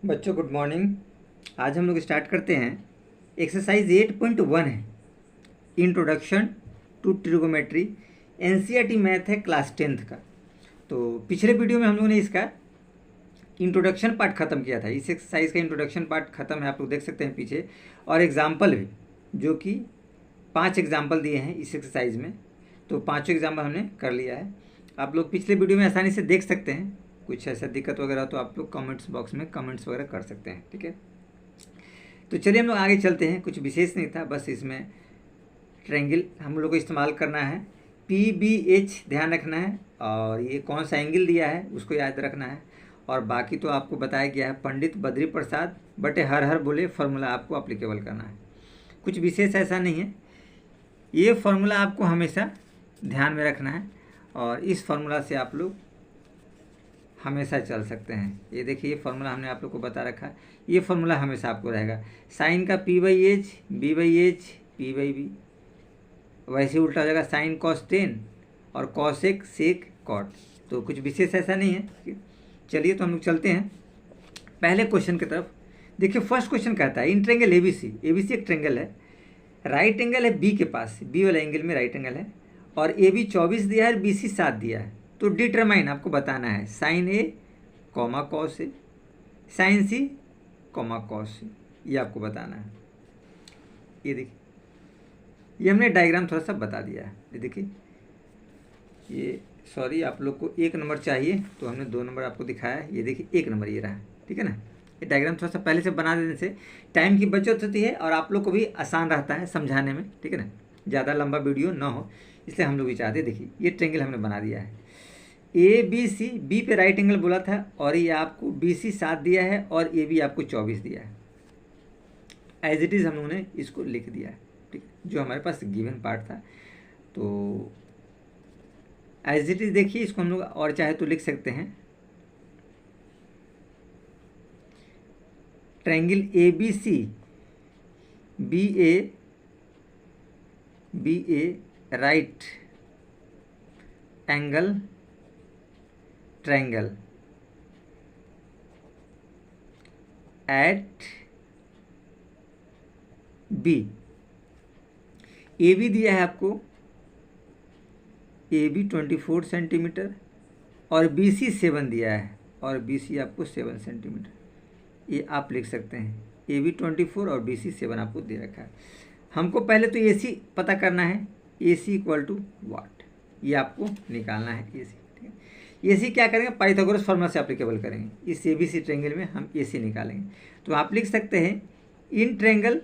बच्चों good morning. आज हम लोग स्टार्ट करते हैं। एक्सरसाइज 8.1 है, introduction to trigonometry. NCERT math है क्लास 10th का। तो पिछले वीडियो में हम लोगों ने इसका इंट्रोडक्शन पार्ट ख़त्म किया था। इस एक्सरसाइज का इंट्रोडक्शन पार्ट ख़त्म है, आप लोग देख सकते हैं पीछे, और एग्जाम्पल भी, जो कि 5 एग्जाम्पल दिए हैं इस एक्सरसाइज में। तो 5 एग्जाम्पल हमने कर लिया है। आप लोग पिछले वीडियो में आसानी से देख सकते हैं। कुछ ऐसा दिक्कत वगैरह तो आप लोग कमेंट्स बॉक्स में कमेंट्स वगैरह कर सकते हैं, ठीक है। तो चलिए हम लोग आगे चलते हैं। कुछ विशेष नहीं था, बस इसमें ट्रायंगल हम लोग को इस्तेमाल करना है। PBH ध्यान रखना है, और ये कौन सा एंगल दिया है उसको याद रखना है। और बाकी तो आपको बताया गया है, पंडित बद्री प्रसाद बटे हर हर बोले फार्मूला आपको अप्लीकेबल करना है। कुछ विशेष ऐसा नहीं है, ये फार्मूला आपको हमेशा ध्यान में रखना है, और इस फार्मूला से आप लोग हमेशा चल सकते हैं। ये देखिए, ये फार्मूला हमने आप लोग को बता रखा है। ये फार्मूला हमेशा आपको रहेगा। साइन का P/H, B/H, P/B, वैसे उल्टा हो जाएगा साइन कॉस 10 और कॉसेक सेक कॉट। तो कुछ विशेष ऐसा नहीं है। चलिए तो हम लोग चलते हैं पहले क्वेश्चन की तरफ। देखिए फर्स्ट क्वेश्चन कहता है इन ट्रेंगल ABC एक ट्रेंगल है, राइट एंगल है B के पास, B वाला एंगल में राइट एंगल है, और AB 24 दिया है और BC 7 दिया है। तो डिटरमाइन आपको बताना है sine A comma cos A, sine C comma cos C, ये आपको बताना है। ये देखिए, ये हमने डायग्राम थोड़ा सा बता दिया है। ये देखिए, ये सॉरी आप लोग को 1 नंबर चाहिए तो हमने 2 नंबर आपको दिखाया है। ये देखिए 1 नंबर ये रहा, ठीक है ना। ये डायग्राम थोड़ा सा पहले से बना देने से टाइम की बचत होती है और आप लोग को भी आसान रहता है समझाने में, ठीक है ना। ज़्यादा लंबा वीडियो ना हो, इसलिए हम लोग भी चाहते हैं। देखिए ये ट्रेंगल हमने बना दिया है। ABC, B पे राइट एंगल बोला था, और ये आपको BC 7 दिया है और AB आपको 24 दिया है। एज इट इज़ हम लोगों ने इसको लिख दिया है, ठीक है, जो हमारे पास गिवन पार्ट था। तो एज इट इज़ देखिए, इसको हम लोग और चाहे तो लिख सकते हैं। Triangle ABC BA right angle triangle eight B। AB दिया है आपको, AB 24 सेंटीमीटर और BC 7 दिया है, और BC आपको 7 सेंटीमीटर। ये आप लिख सकते हैं, AB 24 और BC 7 आपको दे रखा है। हमको पहले तो AC पता करना है, AC इक्वल टू वाट, ये आपको निकालना है AC, ठीक है। AC क्या करेंगे, पाइथागोरस फार्मूला से एप्लीकेबल करेंगे। इस ABC ट्रायंगल में हम AC निकालेंगे। तो आप लिख सकते हैं in triangle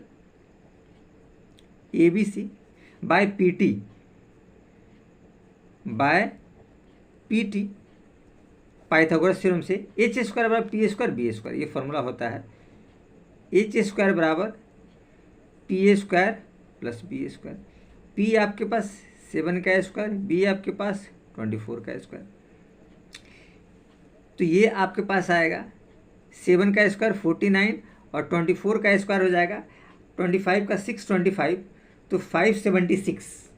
ABC by PT Pythagoras theorem से H² बराबर P² B², ये फार्मूला होता है। H² बराबर P² प्लस B²। P आपके पास 7 का स्क्वायर, B आपके पास 24 का स्क्वायर। तो ये आपके पास आएगा 7 का स्क्वायर 49, और 24 का स्क्वायर हो जाएगा 25 का 625, तो 576।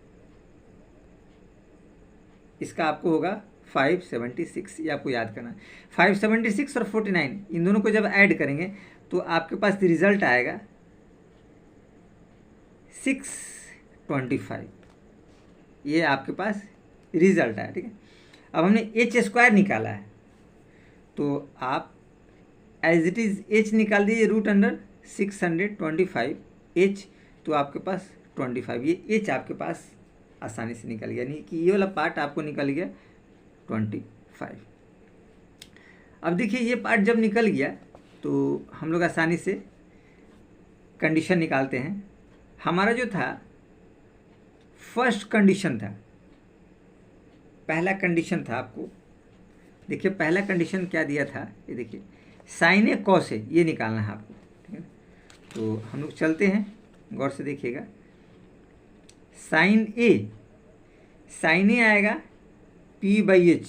इसका आपको होगा 576, ये आपको याद करना है। 576 और 49 इन दोनों को जब ऐड करेंगे तो आपके पास रिजल्ट आएगा 625। ये आपके पास रिजल्ट आया, ठीक है। अब हमने H² निकाला है, तो आप एज इट इज़ H निकाल दीजिए √625 H, तो आपके पास 25। ये H आपके पास आसानी से निकल गया, यानी कि ये वाला पार्ट आपको निकल गया 25। अब देखिए ये पार्ट जब निकल गया तो हम लोग आसानी से कंडीशन निकालते हैं। हमारा जो था फर्स्ट कंडीशन था, पहला कंडीशन था, आपको देखिए पहला कंडीशन क्या दिया था, ये देखिए साइन ए कॉस ए, ये निकालना है आपको, ठीक है। तो हम लोग चलते हैं, गौर से देखिएगा। साइन ए आएगा P/H,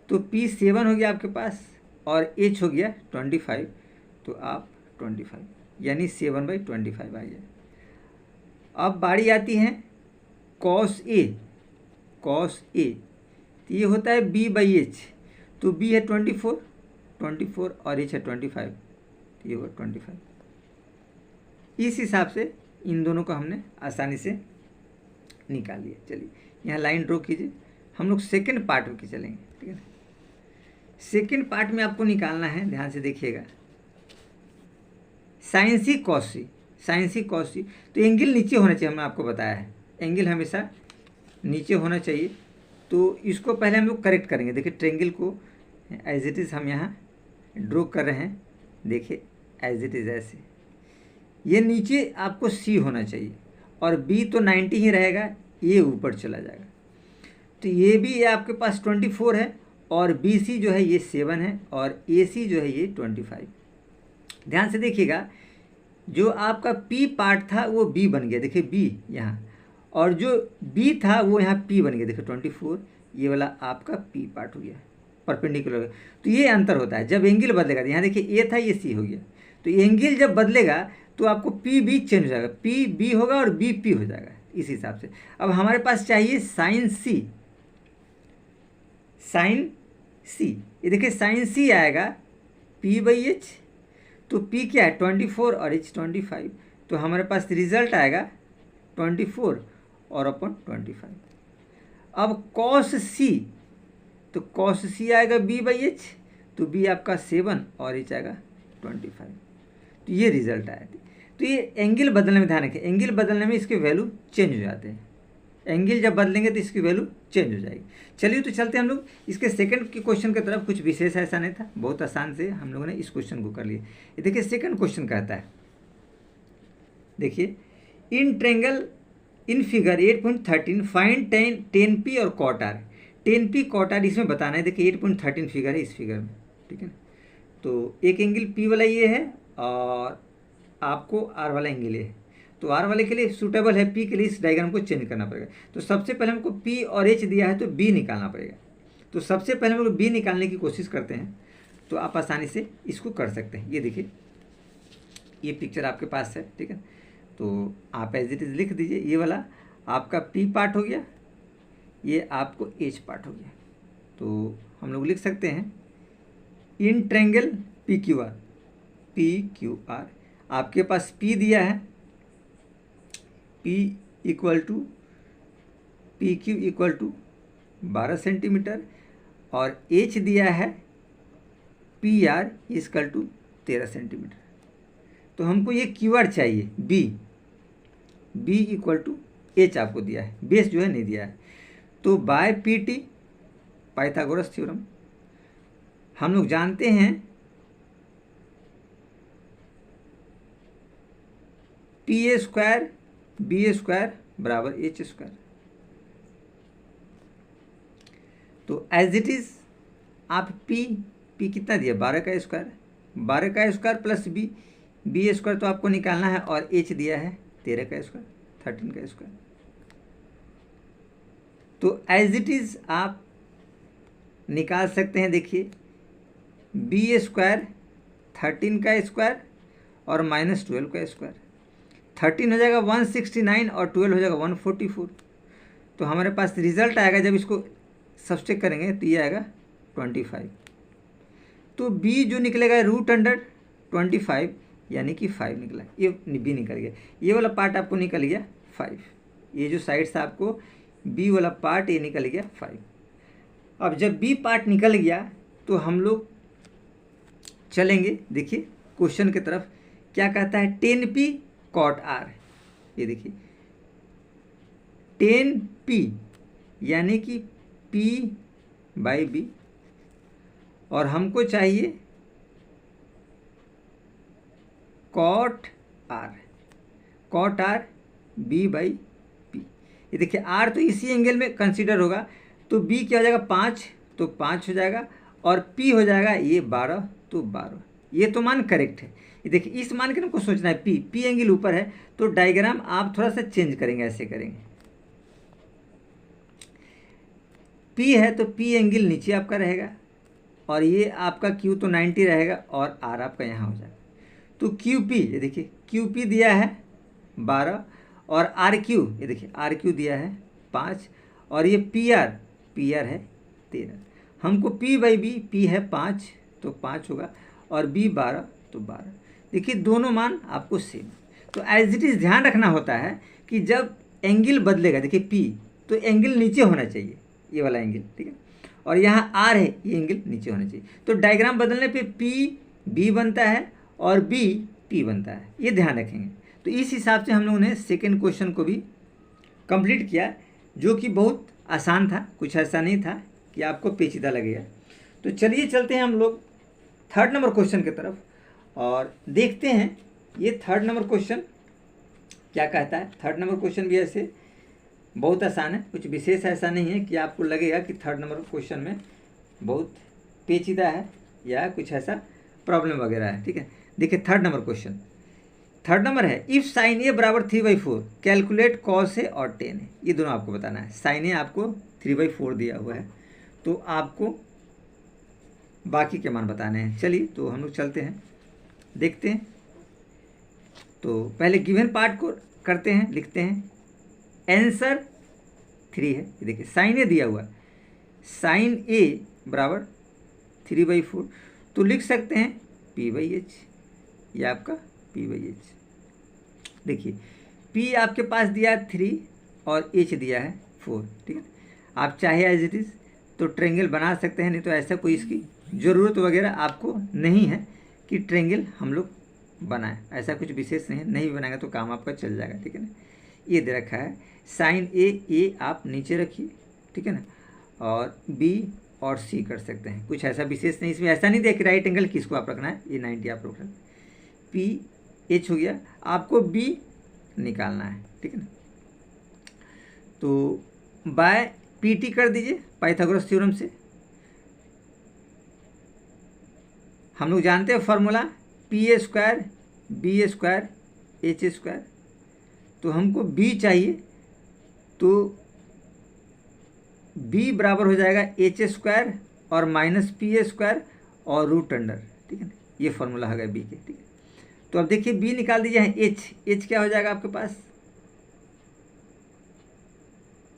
तो P 7 हो गया आपके पास, और H हो गया 25, तो आप 25 यानी 7/25 आ गया। अब बारी आती है कॉस ए, तो ये होता है B/H, तो B है 24 24 और एच है 25, ये होगा 25। इस हिसाब से इन दोनों को हमने आसानी से निकाल लिया। चलिए यहाँ लाइन ड्रॉ कीजिए, हम लोग सेकेंड पार्ट में चलेंगे, ठीक है ना। सेकेंड पार्ट में आपको निकालना है, ध्यान से देखिएगा, साइन सी कॉस सी। साइन सी कॉस सी, तो एंगल नीचे होना चाहिए, हमने आपको बताया है एंगल हमेशा नीचे होना चाहिए। तो इसको पहले हम लोग करेक्ट करेंगे। देखिए ट्रेंगल को एज इट इज़ हम यहाँ ड्रॉ कर रहे हैं, देखिए एज इट इज़ ऐसे, ये नीचे आपको सी होना चाहिए और बी तो 90 ही रहेगा, ये ऊपर चला जाएगा। तो ये भी ये आपके पास 24 है और बी सी जो है ये 7 है और ए सी जो है ये 25। ध्यान से देखिएगा, जो आपका पी पार्ट था वो बी बन गया, देखिए बी यहाँ, और जो बी था वो यहाँ पी बन गया, देखिए 24, ये वाला आपका पी पार्ट हो गया परपेंडिकुलर। तो ये अंतर होता है जब एंगल बदलेगा। यहाँ देखिए ए था, ये सी हो गया। तो एंगल जब बदलेगा तो आपको पी बी चेंज हो जाएगा, पी बी होगा और बी पी हो जाएगा, इस हिसाब से। अब हमारे पास चाहिए साइन सी। साइन सी, ये देखिए साइन सी आएगा पी बाई एच, तो पी क्या है 24 और एच 25, तो हमारे पास रिजल्ट आएगा 24 और अपन 25। अब कॉस सी, तो कॉस सी आएगा बी बाई एच, तो बी आपका 7 और एच आएगा 25। तो ये रिजल्ट आया। तो ये एंगल बदलने में ध्यान रखें, एंगल बदलने में इसके वैल्यू चेंज हो जाते हैं। एंगल जब बदलेंगे तो इसकी वैल्यू चेंज हो जाएगी। चलिए तो चलते हैं हम लोग इसके सेकंड के क्वेश्चन की तरफ। कुछ विशेष ऐसा नहीं था, बहुत आसान से हम लोगों ने इस क्वेश्चन को कर लिया। ये देखिए सेकंड क्वेश्चन कहता है, देखिए in triangle in figure 8.13 find tan P और cot R. Tan P cot R इसमें बताना है। देखिए 8.13 फिगर है इस फिगर में, ठीक है ना। तो एक एंगल पी वाला ये है और आपको आर वाला एंगल है। तो आर वाले के लिए सूटेबल है, पी के लिए इस डायग्राम को चेंज करना पड़ेगा। तो सबसे पहले हमको पी और एच दिया है तो बी निकालना पड़ेगा। तो सबसे पहले हम लोग बी निकालने की कोशिश करते हैं, तो आप आसानी से इसको कर सकते हैं। ये देखिए ये पिक्चर आपके पास है, ठीक है। तो आप एज इट इज़ लिख दीजिए, ये वाला आपका पी पार्ट हो गया, ये आपको एच पार्ट हो गया। तो हम लोग लिख सकते हैं in triangle P Q R. P Q R आपके पास पी दिया है, P equal to P Q equal to 12 centimetre, और एच दिया है P R equal to 13 centimetre. तो हमको ये क्यू आर चाहिए, B B equal to H आपको दिया है, बेस जो है नहीं दिया है। तो by P T Pythagoras theorem हम लोग जानते हैं P A square B A square बराबर एच स्क्वायर। तो एज इट इज आप पी कितना दिया 12 का स्क्वायर, 12 का स्क्वायर प्लस बी स्क्वायर तो आपको निकालना है, और एच दिया है 13 का स्क्वायर 13 का स्क्वायर। तो एज इट इज आप निकाल सकते हैं। देखिए बी स्क्वायर 13 का स्क्वायर और माइनस 12 का स्क्वायर, 13 हो जाएगा 169 और 12 हो जाएगा 144। तो हमारे पास रिजल्ट आएगा, जब इसको सब्सट्रैक्ट करेंगे तो ये आएगा 25। तो बी जो निकलेगा √25 यानी कि 5 निकला, ये बी निकल गया। ये वाला पार्ट आपको निकल गया 5, ये जो साइड से आपको बी वाला पार्ट ये निकल गया 5। अब जब बी पार्ट निकल गया तो हम लोग चलेंगे, देखिए क्वेश्चन की तरफ। क्या कहता है 10p कॉट आर। ये देखिए 10p यानी कि p बाई बी, और हमको चाहिए cot R B by P. ये देखिए आर तो इसी एंगल में कंसीडर होगा, तो बी क्या हो जाएगा 5, तो 5 हो जाएगा, और पी हो जाएगा ये 12, तो 12। ये तो मान करेक्ट है। ये देखिए इस मान के हमको सोचना है, पी एंगल ऊपर है, तो डायग्राम आप थोड़ा सा चेंज करेंगे, ऐसे करेंगे। पी है तो पी एंगल नीचे आपका रहेगा, और ये आपका क्यू तो 90 रहेगा, और आर आपका यहाँ हो जाएगा। तो क्यू पी, ये देखिए क्यू पी दिया है 12, और आर क्यू, ये देखिए आर क्यू दिया है 5, और ये पी आर है 13। हमको पी बाई बी, पी है 5 तो 5 होगा, और बी 12 तो 12। देखिए दोनों मान आपको सेम। तो एज इट इज़ ध्यान रखना होता है कि जब एंगल बदलेगा, देखिए पी, तो एंगल नीचे होना चाहिए, ये वाला एंगल, ठीक है, और यहाँ आर है, ये एंगल नीचे होना चाहिए। तो डायग्राम बदलने पे पी बी बनता है और बी पी बनता है, ये ध्यान रखेंगे। तो इस हिसाब से हम लोगों ने सेकेंड क्वेश्चन को भी कंप्लीट किया, जो कि बहुत आसान था, कुछ ऐसा नहीं था कि आपको पेचीदा लगेगा। तो चलिए चलते हैं हम लोग थर्ड नंबर क्वेश्चन की तरफ और देखते हैं ये थर्ड नंबर क्वेश्चन क्या कहता है। थर्ड नंबर क्वेश्चन भी ऐसे बहुत आसान है, कुछ विशेष ऐसा नहीं है कि आपको लगेगा कि थर्ड नंबर क्वेश्चन में बहुत पेचीदा है या कुछ ऐसा प्रॉब्लम वगैरह है, ठीक है। देखिए third number question, third number है, इफ साइन ए बराबर 3/4 कैलकुलेट कॉस ए और टेन ए। ये दोनों आपको बताना है। साइन ए आपको 3/4 दिया हुआ है, तो आपको बाकी के मान बताने हैं। चलिए तो हम लोग चलते हैं, देखते हैं। तो पहले गिवन पार्ट को करते हैं, लिखते हैं। आंसर 3 है। ये देखिए साइन ए दिया हुआ है, साइन ए बराबर 3/4, तो लिख सकते हैं p/h, ये आपका p/h। देखिए p आपके पास दिया है 3 और h दिया है 4, ठीक है। आप चाहे एज इट इज़ तो ट्रेंगल बना सकते हैं, नहीं तो ऐसा कोई इसकी ज़रूरत वगैरह आपको नहीं है कि ट्रेंगल हम लोग बनाएं, ऐसा कुछ विशेष नहीं है। नहीं भी बनाएंगे तो काम आपका चल जाएगा, ठीक है ना। ये दे रखा है साइन ए आप नीचे रखिए, ठीक है ना, और बी और सी कर सकते हैं, कुछ ऐसा विशेष नहीं इसमें। ऐसा नहीं दिया कि राइट एंगल किसको आप रखना है, ये 90 आप रखना है। पी एच हो गया, आपको बी निकालना है, ठीक है ना। तो बाय पी टी कर दीजिए पाइथागोरस थ्योरम से। हम लोग जानते हैं फॉर्मूला p² b² h²। तो हमको b चाहिए, तो b बराबर हो जाएगा h² और -p² और √अंडर, ठीक है ना। ये फॉर्मूला है b के, ठीक है। तो अब देखिए b निकाल दीजिए, h क्या हो जाएगा आपके पास,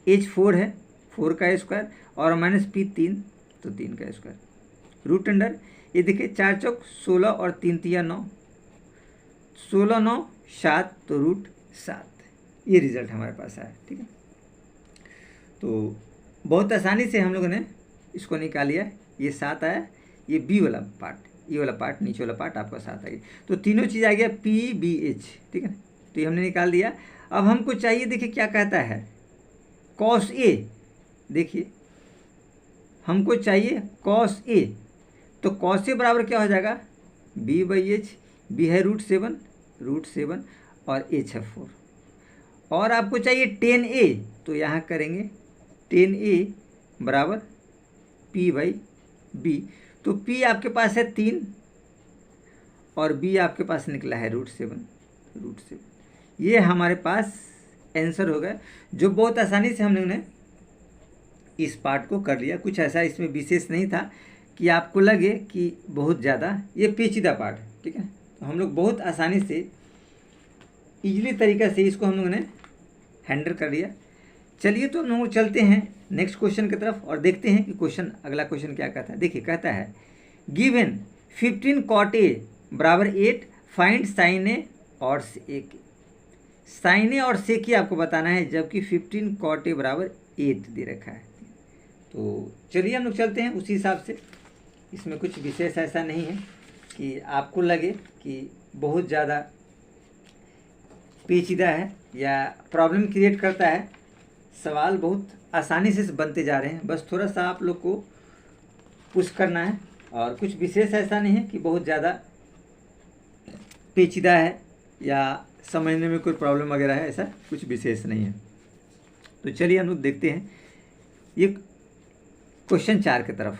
h 4 है, 4 का स्क्वायर और -p 3, तो 3 का स्क्वायर √अंडर। ये देखिए 4 चौक 16 और 3 तिया 9, 16 9 7, तो √7। ये रिजल्ट हमारे पास आया, ठीक है। तो बहुत आसानी से हम लोगों ने इसको निकाल लिया। ये 7 आया, ये बी वाला पार्ट, ये वाला पार्ट, नीचे वाला पार्ट आपका 7 आ गया। तो तीनों चीज़ आ गया p/b/h, ठीक है ना। तो ये हमने निकाल दिया। अब हमको चाहिए, देखिए क्या कहता है, कॉस ए। देखिए हमको चाहिए कॉस ए, तो कॉस ए बराबर क्या हो जाएगा, b/h, b है √7 और h है 4। और आपको चाहिए टेन ए, तो यहाँ करेंगे टेन ए बराबर p/b। तो p आपके पास है 3 और b आपके पास निकला है √7। ये हमारे पास आंसर हो गया, जो बहुत आसानी से हम लोगों ने इस पार्ट को कर लिया। कुछ ऐसा इसमें विशेष नहीं था कि आपको लगे कि बहुत ज़्यादा ये पेचीदा पार्ट, ठीक है। तो हम लोग बहुत आसानी से इजीली तरीक़े से इसको हम लोगों ने हैंडल कर लिया। चलिए तो हम लोग चलते हैं नेक्स्ट क्वेश्चन की तरफ और देखते हैं कि क्वेश्चन, अगला क्वेश्चन क्या कहता है। देखिए कहता है गिवन 15 cot A बराबर 8, फाइंड साइन ए और सेक। साइन ए और सेक आपको बताना है, जबकि 15 cot A बराबर 8 दे रखा है। तो चलिए हम लोग चलते हैं उसी हिसाब से। इसमें कुछ विशेष ऐसा नहीं है कि आपको लगे कि बहुत ज़्यादा पेचीदा है या प्रॉब्लम क्रिएट करता है। सवाल बहुत आसानी से बनते जा रहे हैं, बस थोड़ा सा आप लोग को पुश करना है, और कुछ विशेष ऐसा नहीं है कि बहुत ज़्यादा पेचीदा है या समझने में कोई प्रॉब्लम वगैरह है, ऐसा कुछ विशेष नहीं है। तो चलिए हम लोग देखते हैं ये क्वेश्चन 4 की तरफ।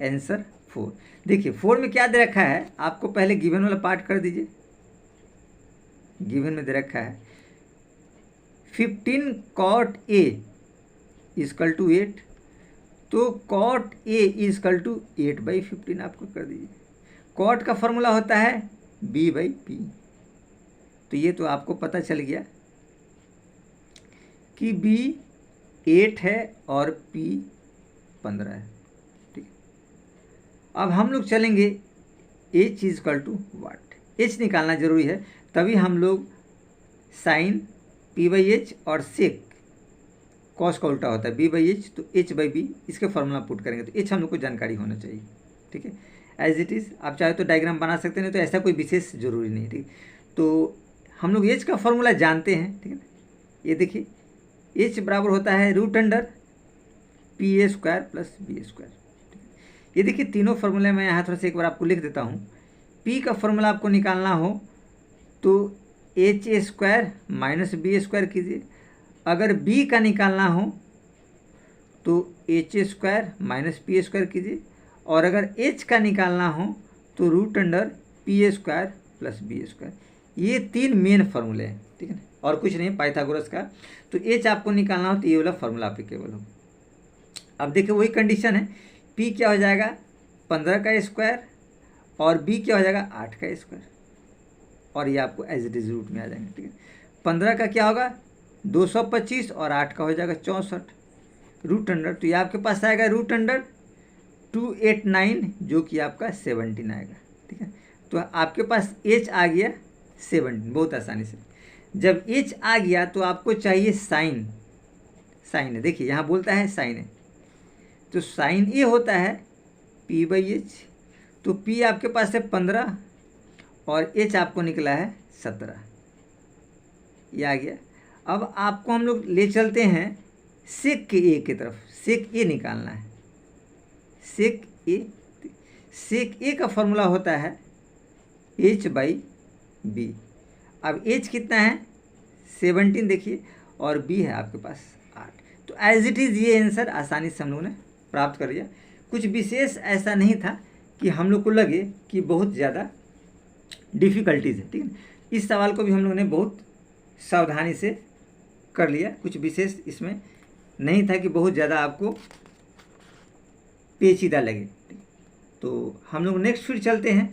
आंसर 4। देखिए 4 में क्या दे रखा है, आपको पहले गिवन वाला पार्ट कर दीजिए। गिवन में दे रखा है 15 cot A = 8, तो cot A = 8/15 आपको कर दीजिए। cot का फॉर्मूला होता है b/p, तो ये तो आपको पता चल गया कि b 8 है और p 15 है, ठीक है। अब हम लोग चलेंगे H is equal to what, H निकालना जरूरी है, तभी हम लोग साइन पी बाई एच और सेक कॉस का उल्टा होता है बी बाई एच, तो एच बाई बी इसके फॉर्मूला पुट करेंगे, तो एच हम लोग को जानकारी होना चाहिए। ठीक है, एज इट इज़ आप चाहे तो डायग्राम बना सकते हैं, नहीं तो ऐसा कोई विशेष जरूरी नहीं। ठीक, तो हम लोग एच का फॉर्मूला जानते हैं। ठीक है, ये देखिए एच बराबर होता है root under P A square plus B square. ये देखिए तीनों फार्मूले मैं यहाँ थोड़ा सा एक बार आपको लिख देता हूँ। पी का फॉर्मूला आपको निकालना हो तो H A square minus B square कीजिए, अगर बी का निकालना हो तो H A square minus P square कीजिए, और अगर एच का निकालना हो तो root under P A square plus B square. ये तीन मेन फार्मूले हैं। ठीक है ना, और कुछ नहीं पाइथागोरस का। तो एच आपको निकालना हो तो ये वाला फार्मूला एप्लीकेबल हो। अब देखिए वही कंडीशन है, पी क्या हो जाएगा 15 का स्क्वायर और बी क्या हो जाएगा 8 का स्क्वायर, और ये आपको एज इट इज रूट में आ जाएंगे। ठीक है, 15 का क्या होगा 225 और 8 का हो जाएगा 64 रूट अंडर, तो ये आपके पास आएगा रूट अंडर 289 जो कि आपका 17 आएगा। ठीक है, तो आपके पास एच आ गया 17 बहुत आसानी से। जब एच आ गया तो आपको चाहिए साइन, साइन है, देखिए यहाँ बोलता है साइन है, तो साइन ए होता है पी बाई एच, तो पी आपके पास है 15 और एच आपको निकला है 17, ये आ गया। अब आपको हम लोग ले चलते हैं सेक के ए की तरफ, सेक ए निकालना है, सेक ए। सेक ए का फॉर्मूला होता है एच बाई बी। अब एच कितना है 17 देखिए, और बी है आपके पास 8, तो एज इट इज़ ये आंसर आसानी से हम लोगों ने प्राप्त कर लिया। कुछ विशेष ऐसा नहीं था कि हम लोग को लगे कि बहुत ज़्यादा डिफ़िकल्टीज है। ठीक है, इस सवाल को भी हम लोगों ने बहुत सावधानी से कर लिया, कुछ विशेष इसमें नहीं था कि बहुत ज़्यादा आपको पेचीदा लगे। तो हम लोग नेक्स्ट फिर चलते हैं